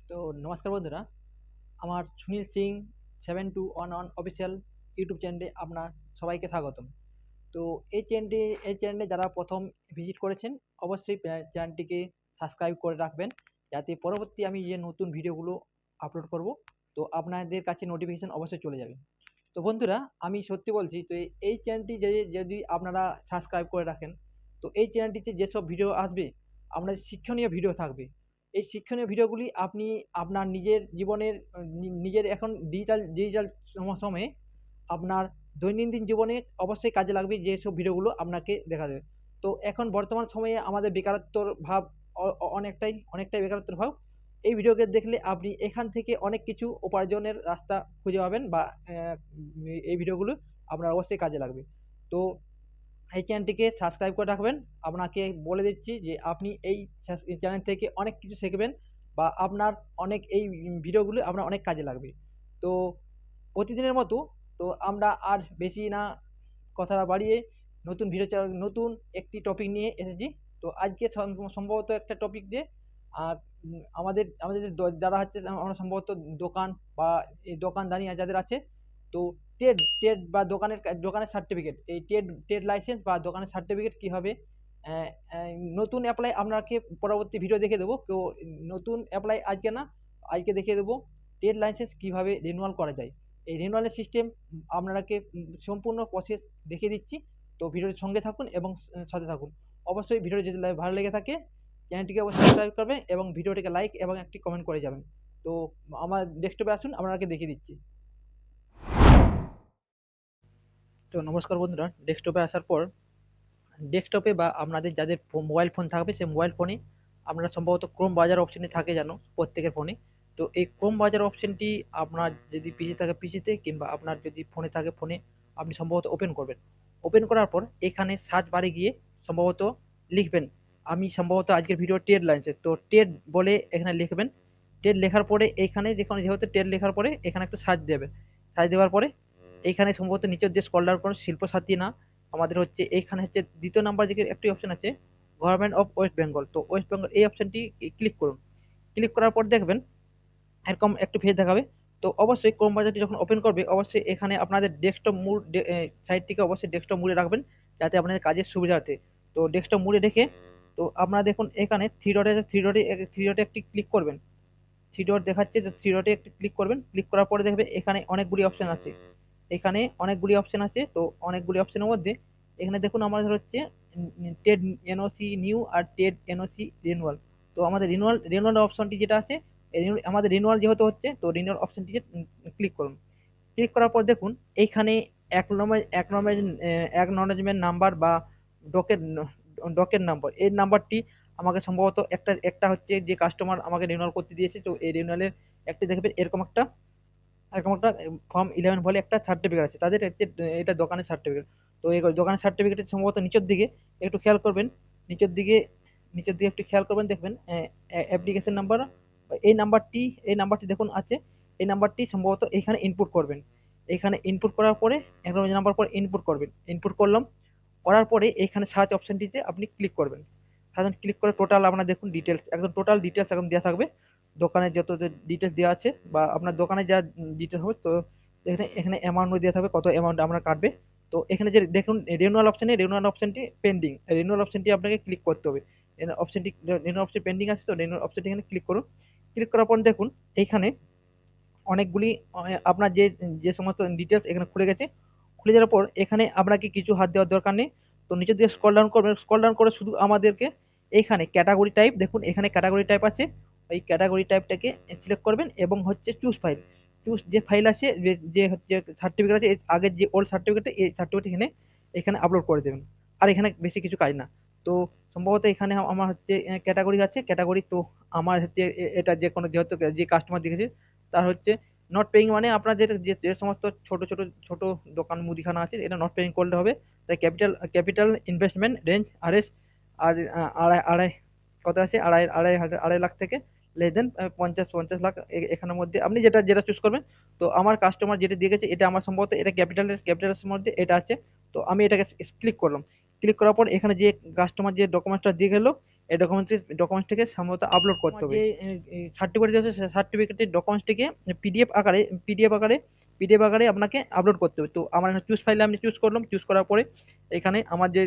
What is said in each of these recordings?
তো নমস্কার বন্ধুরা, আমার সুনীল সিং 7211 অফিসিয়াল ইউটিউব চ্যানেলে আপনার সবাইকে স্বাগতম। তো এই চ্যানেলে যারা প্রথম ভিজিট করেছেন অবশ্যই চ্যানেলটিকে সাবস্ক্রাইব করে রাখবেন, যাতে পরবর্তী আমি যে নতুন ভিডিওগুলো আপলোড করব তো আপনাদের কাছে নোটিফিকেশান অবশ্যই চলে যাবে। তো বন্ধুরা, আমি সত্যি বলছি, তো এই চ্যানেলটি যদি আপনারা সাবস্ক্রাইব করে রাখেন, তো এই চ্যানেলটিতে যেসব ভিডিও আসবে আপনাদের শিক্ষণীয় ভিডিও থাকবে। এই শিক্ষণীয় ভিডিওগুলি আপনি আপনার নিজের জীবনের নিজের এখন ডিজিটাল সময়ে আপনার দৈনন্দিন জীবনে অবশ্যই কাজে লাগবে, যেসব ভিডিওগুলো আপনাকে দেখা দেবে। তো এখন বর্তমান সময়ে আমাদের বেকারত্বর ভাব অনেকটাই বেকারত্বের ভাব। এই ভিডিওকে দেখলে আপনি এখান থেকে অনেক কিছু উপার্জনের রাস্তা খুঁজে পাবেন, বা এই ভিডিওগুলো আপনার অবশ্যই কাজে লাগবে। তো এই চ্যানেলটিকে সাবস্ক্রাইব করে রাখবেন। আপনাকে বলে দিচ্ছি যে আপনি এই চ্যানেল থেকে অনেক কিছু শিখবেন, বা আপনার অনেক এই ভিডিওগুলো আপনার অনেক কাজে লাগবে। তো প্রতিদিনের মতো, তো আমরা আর বেশি না কথা বাড়িয়ে নতুন একটি টপিক নিয়ে এসেছি। তো আজকে সম্ভবত একটা টপিক দিয়ে আর আমাদের আমাদের যারা হচ্ছে আমরা সম্ভবত দোকান বা এই দোকানদানি যাদের আছে, তো ট্রেড বা দোকানের সার্টিফিকেট, এই ট্রেড লাইসেন্স বা দোকানের সার্টিফিকেট কীভাবে নতুন অ্যাপ্লাই আপনাকে পরবর্তী ভিডিও দেখে দেবো। কেউ নতুন অ্যাপ্লাই আজকে না, আজকে দেখিয়ে দেবো ট্রেড লাইসেন্স কীভাবে রিনিউয়াল করা যায়। এই রিনিউয়ালের সিস্টেম আপনাকে সম্পূর্ণ প্রসেস দেখিয়ে দিচ্ছি। তো ভিডিওর সঙ্গে থাকুন এবং সাথে থাকুন। অবশ্যই ভিডিও যদি ভালো লেগে থাকে চ্যানেলটিকে অবশ্যই সাবস্ক্রাইব করবেন এবং ভিডিওটিকে লাইক এবং একটি কমেন্ট করে যাবেন। তো আমার ডেস্কটপে আসুন, আপনাকে দেখিয়ে দিচ্ছি। তো নমস্কার বন্ধুরা, ডেস্কটপে আসার পর ডেস্কটপে বা আপনাদের যাদের মোবাইল ফোন থাকবে সেই মোবাইল ফোনে আপনারা সম্ভবত ক্রোম বাজার অপশানে থাকে জানো প্রত্যেকের ফোনে। তো এই ক্রোম বাজার অপশানটি আপনার যদি পিসি থাকে পিসিতে, কিংবা আপনার যদি ফোনে থাকে ফোনে আপনি সম্ভবত ওপেন করবেন। ওপেন করার পর এখানে সার্চ বারে গিয়ে সম্ভবত লিখবেন, আমি সম্ভবত আজকের ভিডিও ট্রেড লাইন্সের, তো ট্রেড বলে এখানে লিখবেন। ট্রেড লেখার পরে এইখানে যেহেতু ট্রেড লেখার পরে এখানে একটা সার্চ দেবে। সার্চ দেওয়ার পরে এইখানে সম্ভবত নিচের যে স্ক্রল ডাউন করুন, শিল্প সাথী না, আমাদের হচ্ছে এইখানে হচ্ছে দ্বিতীয় নাম্বার দিকে একটি অপশন আছে গভর্নমেন্ট অফ ওয়েস্ট বেঙ্গল। তো ওয়েস্ট বেঙ্গল এই অপশনটি ক্লিক করুন। ক্লিক করার পর দেখবেন এরকম একটু পেজ দেখাবে। তো অবশ্যই ক্রোম ব্রাউজারটি যখন ওপেন করবে অবশ্যই এখানে আপনাদের ডেস্কটপ মুড সাইটটিকে অবশ্যই ডেস্কটপ মুডে রাখবেন, যাতে আপনাদের কাজের সুবিধার্থে। তো ডেস্কটপ মুডে রেখে তো আপনারা দেখুন এখানে থ্রি ডটে একটি ক্লিক করবেন। থ্রি ডট দেখাচ্ছে, যে থ্রি ডটে একটি ক্লিক করবেন। ক্লিক করার পরে দেখবে এখানে অনেকগুলি অপশন আছে। এখানে অনেকগুলি অপশন আছে, তো অনেকগুলি অপশনের মধ্যে এখানে দেখুন আমাদের হচ্ছে টেড এনওসি নিউ আর টেড এনওসি রিনুয়াল। তো আমাদের রিনুয়াল অপশনটি যেটা আছে, আমাদের রিনুয়াল যেহেতু হচ্ছে, তো রিনুয়াল অপশনটি ক্লিক করুন। ক্লিক করার পর দেখুন এইখানে একনলেজমেন্ট নাম্বার বা ডকের ডকের নাম্বার, এই নাম্বারটি আমাকে সম্ভবত একটা হচ্ছে যে কাস্টমার আমাকে রিনিউয়াল করতে দিয়েছে, তো এই রিনিউয়ালের একটি দেখবেন এরকম একটা ফর্ম 11 বলে একটা সার্টিফিকেট আছে তাদের হচ্ছে, এটা দোকানের সার্টিফিকেট। তো এই দোকানের সার্টিফিকেটের সম্ভবত নিচের দিকে একটু খেয়াল করবেন, নিচের দিকে একটু খেয়াল করবেন, দেখবেন অ্যাপ্লিকেশন নাম্বার, এই নাম্বারটি দেখুন আছে। এই নাম্বারটি সম্ভবত এখানে ইনপুট করবেন। এখানে ইনপুট করার পরে অ্যাকনোলেজ নাম্বার পর ইনপুট করবেন। ইনপুট করলাম, করার পরে এখানে সার্চ অপশনটিতে আপনি ক্লিক করবেন। সার্চ ক্লিক করে টোটাল আপনার দেখুন ডিটেলস, একদম টোটাল ডিটেলস একদম দেওয়া থাকবে। দোকানের যত ডিটেলস দেওয়া আছে বা আপনার দোকানে যা ডিটেলস হবে, তো এখানে অ্যামাউন্ট দেওয়া থাকবে, কত অ্যামাউন্ট আমরা কাটবে। তো এখানে যে দেখুন রিনিউয়াল অপশনটি পেন্ডিং, রিনিউয়াল অপশনটি আপনাকে ক্লিক করতে হবে। রিনিউয়াল অপশন পেন্ডিং আছে, তো রিনিউয়াল অপশনটি এখানে ক্লিক করুন। ক্লিক করার পর দেখুন এইখানে অনেকগুলি আপনার যে সমস্ত ডিটেলস এখানে খুলে গেছে। খুলে যাওয়ার পর এখানে আপনাকে কিছু হাত দেওয়ার দরকার নেই। তো নিচের দিকে স্ক্রল ডাউন করবেন, স্ক্রল ডাউন করে শুধু আমাদেরকে এইখানে ক্যাটাগরি টাইপ, দেখুন এখানে ক্যাটাগরি টাইপ আছে, ওই ক্যাটাগরি টাইপটাকে সিলেক্ট করবেন এবং হচ্ছে চুজ যে ফাইল আছে, যে হচ্ছে সার্টিফিকেট আছে আগের যে ওল্ড সার্টিফিকেট, এই সার্টিফিকেট এখানে আপলোড করে দেবেন। আর এখানে বেশি কিছু কাজ না। তো সম্ভবত এখানে আমার হচ্ছে ক্যাটাগরি আছে, ক্যাটাগরি তো আমার হচ্ছে এটা যে কোনো যেহেতু যে কাস্টমার দেখেছে তার হচ্ছে নট পেইং, মানে আপনাদের যে সমস্ত ছোট দোকান মুদিখানা আছে এটা নট পেইং করলে হবে। তাই ক্যাপিটাল ইনভেস্টমেন্ট রেঞ্জ আরএস আর আড়াই আড়াই কত আছে, আড়াই লাখ থেকে লেস দেন 50 লাখ এখানের মধ্যে আপনি যেটা চুজ করবেন। তো আমার কাস্টমার যেটা দিয়ে গেছে এটা আমার সম্ভবত এটা ক্যাপিটালের মধ্যে এটা আছে। তো আমি এটাকে ক্লিক করলাম। ক্লিক করার পর এখানে যে কাস্টমার যে ডকুমেন্টসটা দিয়ে গেল এই ডকুমেন্টসটিকে সম্ভবত আপলোড করতে হবে। যে সার্টিফিকেট আছে সেই সার্টিফিকেটের ডকুমেন্টসটিকে পিডিএফ আকারে আপনাকে আপলোড করতে হবে। তো আমার এখানে চুজ ফাইলে আমি চুজ করলাম, চুজ করার পরে এখানে আমার যে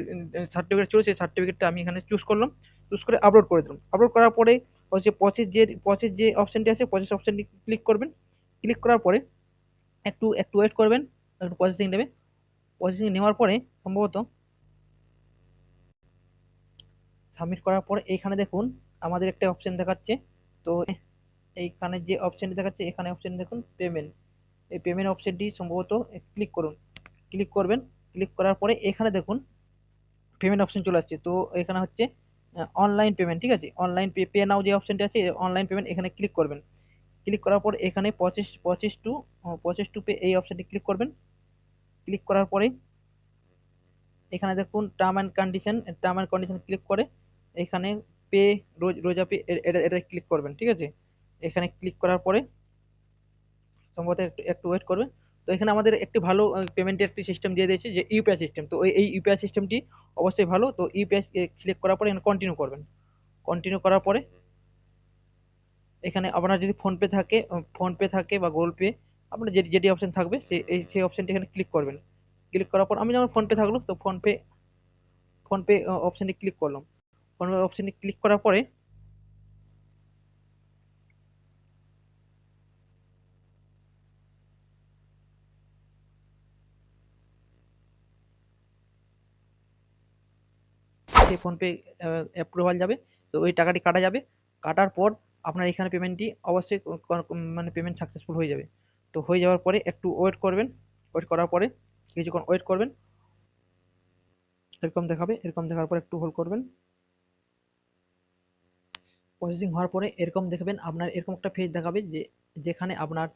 সার্টিফিকেট ছিল সেই সার্টিফিকেটটা আমি এখানে চুজ করলাম, চুজ করে আপলোড করে দিলাম। আপলোড করার পরে হচ্ছে প্রসেস যে অপশনটি আছে প্রসেস অপশনটি ক্লিক করবেন। ক্লিক করার পরে একটু একটু ওয়েট করবেন, একটু প্রসেসিং নেবে। প্রসেসিং নেওয়ার পরে সম্ভবত সাবমিট করার পর এইখানে দেখুন আমাদের একটা অপশন দেখাচ্ছে। তো এইখানে যে অপশনটি দেখাচ্ছে এখানে অপশন দেখুন পেমেন্ট, এই পেমেন্ট অপশনটি সম্ভবত ক্লিক করুন। ক্লিক করবেন, ক্লিক করার পরে এখানে দেখুন পেমেন্ট অপশন চলে আসছে। তো এখানে হচ্ছে অনলাইন পেমেন্ট, ঠিক আছে, অনলাইন পে নাও যে অপশনটি আছে অনলাইন পেমেন্ট, এখানে ক্লিক করবেন। ক্লিক করার পর এখানে প্রসেস টু পে এই অপশনটি ক্লিক করবেন। ক্লিক করার পরে এখানে দেখুন টার্ম অ্যান্ড কন্ডিশন ক্লিক করে এখানে পে রোজা পে এটা ক্লিক করবেন, ঠিক আছে। এখানে ক্লিক করার পরে সম্ভবত একটু একটু ওয়েট করবেন। তো এখানে আমাদের একটি ভালো পেমেন্টের একটি সিস্টেম দিয়ে দিয়েছে যে ইউপিআই সিস্টেম। তো এই ইউপিআই সিস্টেমটি অবশ্যই ভালো। তো ইউপিআই সিলেক্ট করার পরে এখানে কন্টিনিউ করবেন। কন্টিনিউ করার পরে এখানে আপনার যদি ফোনপে থাকে বা গুগল পে, আপনার যেটি অপশন থাকবে সেই অপশনটি এখানে ক্লিক করবেন। ক্লিক করার পর আমি যেমন ফোনপে থাকলো তো ফোনপে অপশনটি ক্লিক করলাম। ফোনপে অপশনটি ক্লিক করার পরে সেই ফোনপে অ্যাপ্রুভাল যাবে। তো ওই টাকাটি কাটা যাবে। কাটার পর আপনার এখানে পেমেন্টটি অবশ্যই মানে পেমেন্ট সাকসেসফুল হয়ে যাবে। তো হয়ে যাওয়ার পরে একটু ওয়েট করবেন। ওয়েট করার পরে কিছুক্ষণ ওয়েট করবেন, এরকম দেখাবে। এরকম দেখার পর একটু হোল্ড করবেন। প্রসেসিং হওয়ার পরে এরকম দেখবেন আপনার এরকম একটা পেজ দেখাবে যে যেখানে আপনার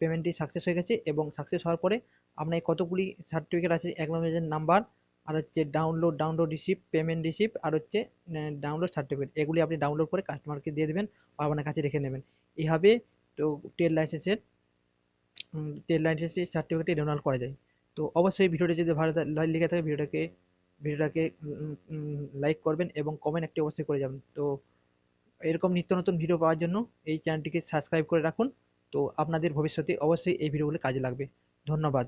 পেমেন্টটি সাকসেস হয়ে গেছে এবং সাকসেস হওয়ার পরে আপনার কতগুলি সার্টিফিকেট আছে, অ্যাকনলেজমেন্টের নাম্বার, আর হচ্ছে ডাউনলোড রিসিপ্ট, পেমেন্ট রিসিপ্ট, আর হচ্ছে ডাউনলোড সার্টিফিকেট, এগুলি আপনি ডাউনলোড করে কাস্টমারকে দিয়ে দেবেন বা আপনার কাছে রেখে নেবেন। এইভাবে তো ট্রেড লাইসেন্সের সার্টিফিকেটটি রেনুয়াল করা যায়। তো অবশ্যই ভিডিওটি যদি ভালো লেগে থাকে ভিডিওটাকে লাইক করবেন এবং কমেন্ট একটি অবশ্যই করে যাবেন। তো এরকম নিত্য নতুন ভিডিও পাওয়ার জন্য এই চ্যানেলটিকে সাবস্ক্রাইব করে রাখুন। তো আপনাদের ভবিষ্যতে অবশ্যই এই ভিডিওগুলো কাজে লাগবে। ধন্যবাদ।